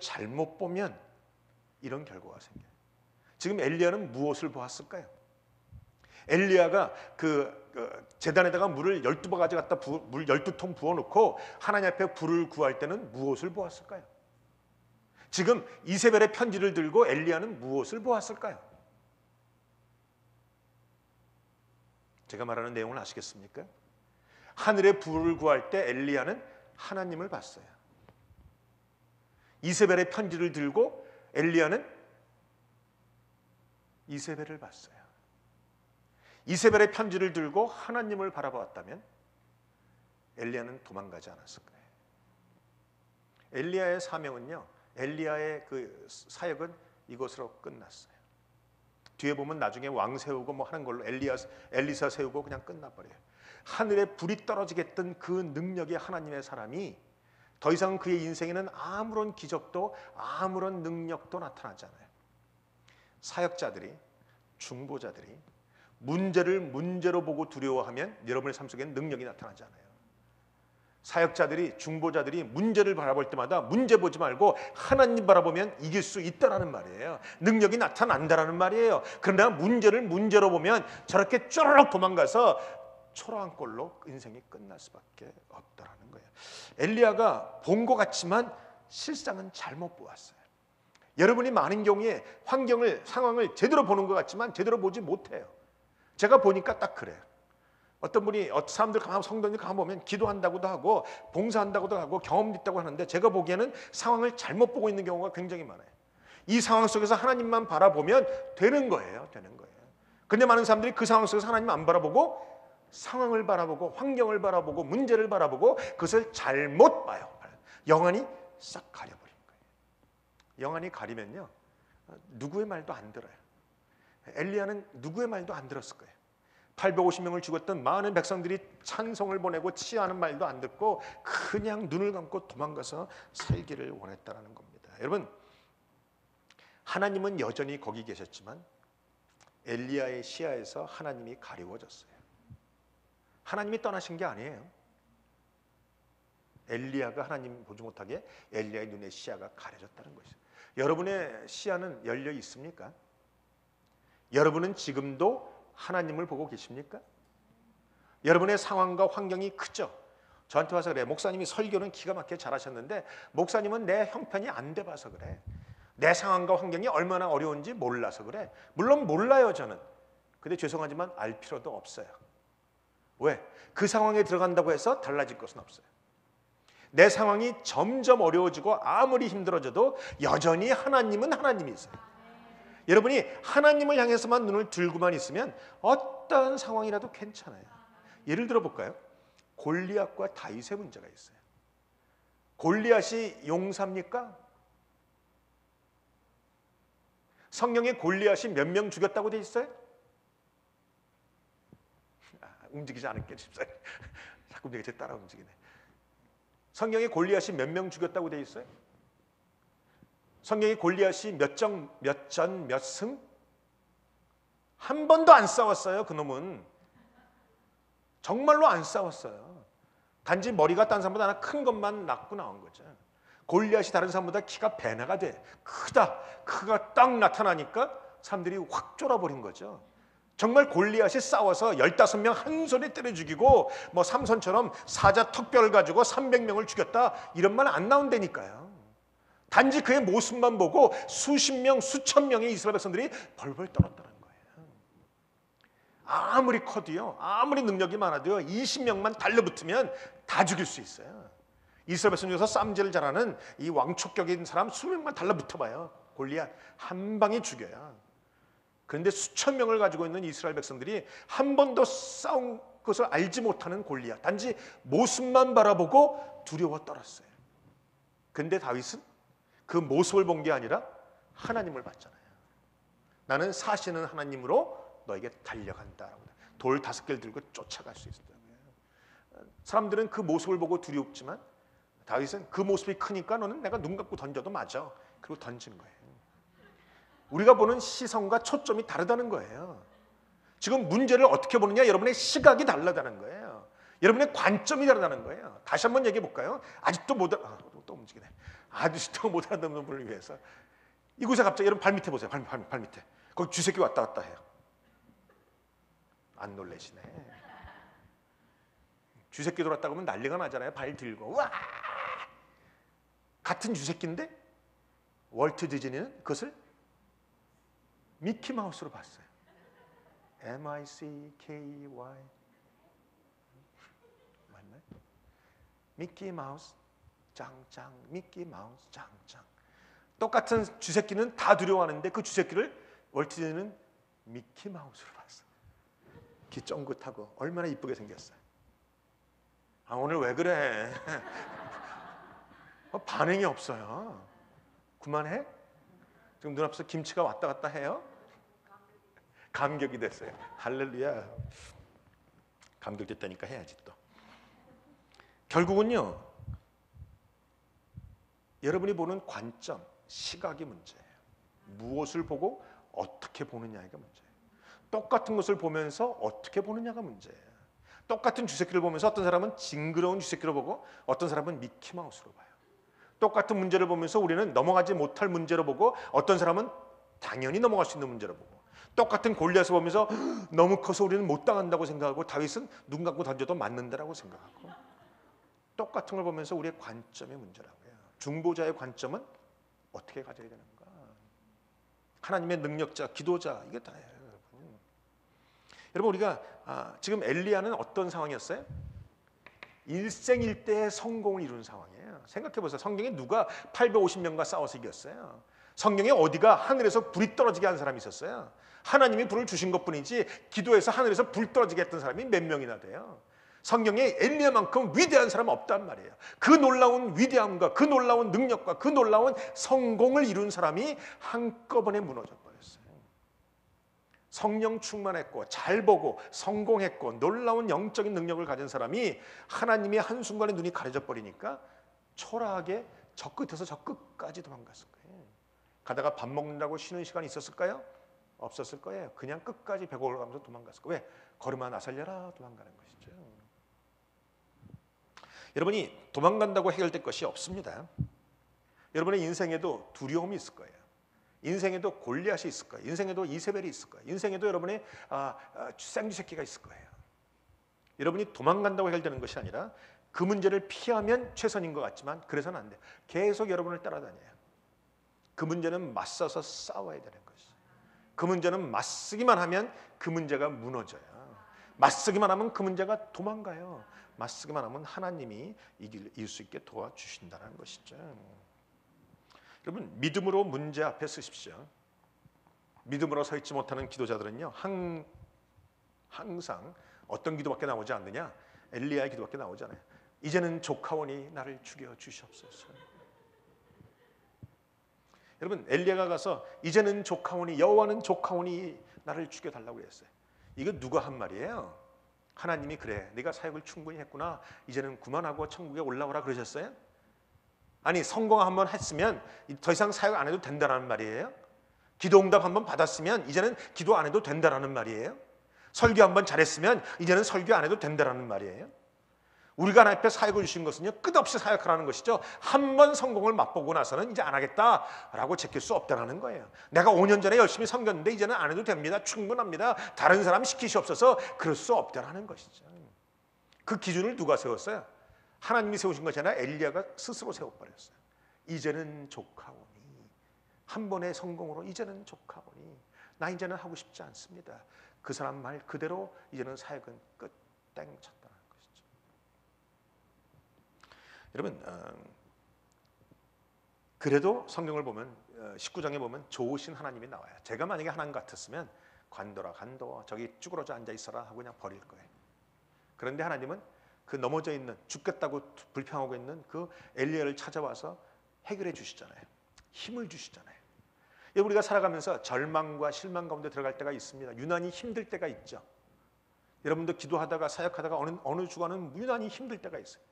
잘못 보면 이런 결과가 생겨요. 지금 엘리야는 무엇을 보았을까요? 엘리야가 그 제단에다가 물을 12바가지 갖다 물 12통 부어놓고 하나님 앞에 불을 구할 때는 무엇을 보았을까요? 지금 이세벨의 편지를 들고 엘리야는 무엇을 보았을까요? 제가 말하는 내용을 아시겠습니까? 하늘의 불을 구할 때 엘리야는 하나님을 봤어요. 이세벨의 편지를 들고 엘리야는 이세벨을 봤어요. 이세벨의 편지를 들고 하나님을 바라보았다면 엘리야는 도망가지 않았을 거예요. 엘리야의 사명은요, 엘리야의 그 사역은 이것으로 끝났어요. 뒤에 보면 나중에 왕 세우고 뭐 하는 걸로 엘리사 세우고 그냥 끝나버려요. 하늘에 불이 떨어지겠던 그 능력의 하나님의 사람이 더 이상 그의 인생에는 아무런 기적도 아무런 능력도 나타나지 않아요. 사역자들이, 중보자들이 문제를 문제로 보고 두려워하면 여러분의 삶 속에는 능력이 나타나지 않아요. 사역자들이, 중보자들이 문제를 바라볼 때마다 문제 보지 말고 하나님 바라보면 이길 수 있다라는 말이에요. 능력이 나타난다라는 말이에요. 그러나 문제를 문제로 보면 저렇게 쪼르륵 도망가서 초라한 꼴로 인생이 끝날 수밖에 없다라는 거예요. 엘리야가 본 것 같지만 실상은 잘못 보았어요. 여러분이 많은 경우에 환경을, 상황을 제대로 보는 것 같지만 제대로 보지 못해요. 제가 보니까 딱 그래요. 어떤 분이, 사람들 성도들 가만 보면 기도한다고도 하고 봉사한다고도 하고 경험이 있다고 하는데 제가 보기에는 상황을 잘못 보고 있는 경우가 굉장히 많아요. 이 상황 속에서 하나님만 바라보면 되는 거예요. 되는 거예요. 근데 많은 사람들이 그 상황 속에서 하나님 안 바라보고 상황을 바라보고 환경을 바라보고 문제를 바라보고 그것을 잘못 봐요. 영안이 싹 가려버린 거예요. 영안이 가리면요, 누구의 말도 안 들어요. 엘리야는 누구의 말도 안 들었을 거예요. 850명을 죽였던 많은 백성들이 찬송을 보내고 치하는 말도 안 듣고 그냥 눈을 감고 도망가서 살기를 원했다는 겁니다. 여러분, 하나님은 여전히 거기 계셨지만 엘리야의 시야에서 하나님이 가리워졌어요. 하나님이 떠나신 게 아니에요. 엘리야가 하나님 보지 못하게 엘리야의 눈의 시야가 가려졌다는 것이죠. 여러분의 시야는 열려 있습니까? 여러분은 지금도 하나님을 보고 계십니까? 여러분의 상황과 환경이 크죠? 저한테 와서 그래, 목사님이 설교는 기가 막히게 잘하셨는데 목사님은 내 형편이 안 돼 봐서 그래, 내 상황과 환경이 얼마나 어려운지 몰라서 그래. 물론 몰라요, 저는. 근데 죄송하지만 알 필요도 없어요. 왜? 그 상황에 들어간다고 해서 달라질 것은 없어요. 내 상황이 점점 어려워지고 아무리 힘들어져도 여전히 하나님은 하나님이세요. 여러분이 하나님을 향해서만 눈을 들고만 있으면 어떤 상황이라도 괜찮아요. 예를 들어 볼까요? 골리앗과 다윗의 문제가 있어요. 골리앗이 용사입니까? 성경에 골리앗이 몇 명 죽였다고 돼 있어요? 움직이지 않을게 싶어요. 자꾸 내가 따라 움직이네. 성경에 골리앗이 몇 명 죽였다고 돼 있어요? 성경에 골리앗이 몇 전 몇 승? 한 번도 안 싸웠어요. 그놈은 정말로 안 싸웠어요. 단지 머리가 딴 사람보다 하나 큰 것만 낳고 나온 거죠. 골리앗이 다른 사람보다 키가 배나가 돼. 크가 딱 나타나니까 사람들이 확 쫄아버린 거죠. 정말 골리앗이 싸워서 15명 한 손에 때려 죽이고 뭐 삼손처럼 사자 턱뼈를 가지고 300명을 죽였다, 이런 말 안 나온다니까요. 단지 그의 모습만 보고 수십 명, 수천 명의 이스라엘 백성들이 벌벌 떨었다는 거예요. 아무리 커도요, 아무리 능력이 많아도요, 20명만 달려붙으면 다 죽일 수 있어요. 이스라엘 백성 중에서 쌈질을 잘하는 이 왕초격인 사람 수명만 달라붙어봐요. 골리앗 한 방에 죽여요. 그런데 수천 명을 가지고 있는 이스라엘 백성들이 한 번도 싸운 것을 알지 못하는 골리앗, 단지 모습만 바라보고 두려워 떨었어요. 그런데 다윗은 그 모습을 본 게 아니라 하나님을 봤잖아요. 나는 사시는 하나님으로 너에게 달려간다라고. 돌 5개를 들고 쫓아갈 수 있었다고요. 사람들은 그 모습을 보고 두렵지만 다윗은 그 모습이 크니까 너는 내가 눈 감고 던져도 맞아. 그리고 던진 거예요. 우리가 보는 시선과 초점이 다르다는 거예요. 지금 문제를 어떻게 보느냐, 여러분의 시각이 다르다는 거예요. 여러분의 관점이 다르다는 거예요. 다시 한번 얘기해 볼까요? 아직도 또 움직이네. 아저씨도 못 알아듣는 분을 위해서. 이곳에 갑자기 여러분 발 밑에 보세요. 발 밑에. 거기 쥐새끼 왔다 갔다 해요. 안 놀래시네. 쥐새끼 돌았다 그러면 난리가 나잖아요. 발 들고. 와! 같은 쥐새끼인데 월트 디즈니는 그것을 미키마우스로 봤어요. M-I-C-K-Y 맞나요? 미키마우스 짱짱 미키마우스 짱짱. 똑같은 쥐새끼는 다 두려워하는데 그 쥐새끼를 월트 디즈니는 미키마우스로 봤어요. 귀 쫑긋하고 얼마나 이쁘게 생겼어요. 아, 오늘 왜 그래? 반응이 없어요. 그만해? 지금 눈앞에서 김치가 왔다 갔다 해요? 감격이 됐어요. 할렐루야. 감격됐다니까 해야지 또. 결국은요, 여러분이 보는 관점, 시각이 문제예요. 무엇을 보고 어떻게 보느냐가 문제예요. 똑같은 것을 보면서 어떻게 보느냐가 문제예요. 똑같은 쥐새끼를 보면서 어떤 사람은 징그러운 쥐새끼로 보고 어떤 사람은 미키마우스로 봐요. 똑같은 문제를 보면서 우리는 넘어가지 못할 문제로 보고 어떤 사람은 당연히 넘어갈 수 있는 문제로 보고 똑같은 골리앗을 보면서 너무 커서 우리는 못 당한다고 생각하고 다윗은 눈 감고 던져도 맞는다라고 생각하고 똑같은 걸 보면서 우리의 관점의 문제라고요. 중보자의 관점은 어떻게 가져야 되는가? 하나님의 능력자, 기도자 이게 다예요. 여러분 우리가 지금 엘리야는 어떤 상황이었어요? 일생일대의 성공을 이룬 상황이에요. 생각해보세요. 성경에 누가 850명과 싸워서 이겼어요? 성경에 어디가 하늘에서 불이 떨어지게 한 사람이 있었어요? 하나님이 불을 주신 것뿐이지 기도해서 하늘에서 불 떨어지게 했던 사람이 몇 명이나 돼요? 성경에 엘리야만큼 위대한 사람은 없단 말이에요. 그 놀라운 위대함과 그 놀라운 능력과 그 놀라운 성공을 이룬 사람이 한꺼번에 무너져 버렸어요. 성령 충만했고 잘 보고 성공했고 놀라운 영적인 능력을 가진 사람이 하나님이 한순간에 눈이 가려져 버리니까 초라하게 저 끝에서 저 끝까지 도망갔을 거예요. 가다가 밥 먹는다고 쉬는 시간이 있었을까요? 없었을 거예요. 그냥 끝까지 배고프러 가면서 도망갔을 거예요. 왜? 걸음아 나 살려라 도망가는 것이죠. 여러분이 도망간다고 해결될 것이 없습니다. 여러분의 인생에도 두려움이 있을 거예요. 인생에도 골리앗이 있을 거예요. 인생에도 이세벨이 있을 거예요. 인생에도 여러분의 생쥐새끼가 있을 거예요. 여러분이 도망간다고 해결되는 것이 아니라 그 문제를 피하면 최선인 것 같지만 그래서는 안 돼요. 계속 여러분을 따라다녀요. 그 문제는 맞서서 싸워야 되는 것이죠. 그 문제는 맞서기만 하면 그 문제가 무너져요. 맞서기만 하면 그 문제가 도망가요. 맞서기만 하면 하나님이 이길 수 있게 도와주신다는 것이죠. 여러분 믿음으로 문제 앞에 서십시오. 믿음으로 서 있지 못하는 기도자들은요 항상 어떤 기도밖에 나오지 않느냐? 엘리야의 기도밖에 나오잖아요. 이제는 조카오니 나를 죽여 주시옵소서. 여러분 엘리야가 가서 이제는 조카오니 여호와는 조카오니 나를 죽여 달라고 했어요. 이거 누가 한 말이에요? 하나님이 그래 네가 사역을 충분히 했구나 이제는 그만하고 천국에 올라오라 그러셨어요? 아니 성공 한번 했으면 더 이상 사역 안 해도 된다는 말이에요? 기도 응답 한번 받았으면 이제는 기도 안 해도 된다는 말이에요? 설교 한번 잘했으면 이제는 설교 안 해도 된다는 말이에요? 우리가 하나님 앞에 사역을 주신 것은요 끝없이 사역하라는 것이죠. 한 번 성공을 맛보고 나서는 이제 안 하겠다라고 제낄 수 없다는 거예요. 내가 5년 전에 열심히 섬겼는데 이제는 안 해도 됩니다. 충분합니다. 다른 사람 시키시옵소서. 그럴 수 없다는 것이죠. 그 기준을 누가 세웠어요? 하나님이 세우신 것이 아니라 엘리야가 스스로 세워버렸어요. 이제는 조카오니 한 번의 성공으로 이제는 조카오니 나 이제는 하고 싶지 않습니다. 그 사람 말 그대로 이제는 사역은 끝 땡 쳤다는 것이죠. 여러분 그래도 성경을 보면 19장에 보면 좋으신 하나님이 나와요. 제가 만약에 하나님 같았으면 관둬라 관둬 저기 쭈그러져 앉아 있어라 하고 그냥 버릴 거예요. 그런데 하나님은 그 넘어져 있는 죽겠다고 불평하고 있는 그 엘리야를 찾아와서 해결해 주시잖아요. 힘을 주시잖아요. 우리가 살아가면서 절망과 실망 가운데 들어갈 때가 있습니다. 유난히 힘들 때가 있죠. 여러분도 기도하다가 사역하다가 어느 주간은 유난히 힘들 때가 있어요.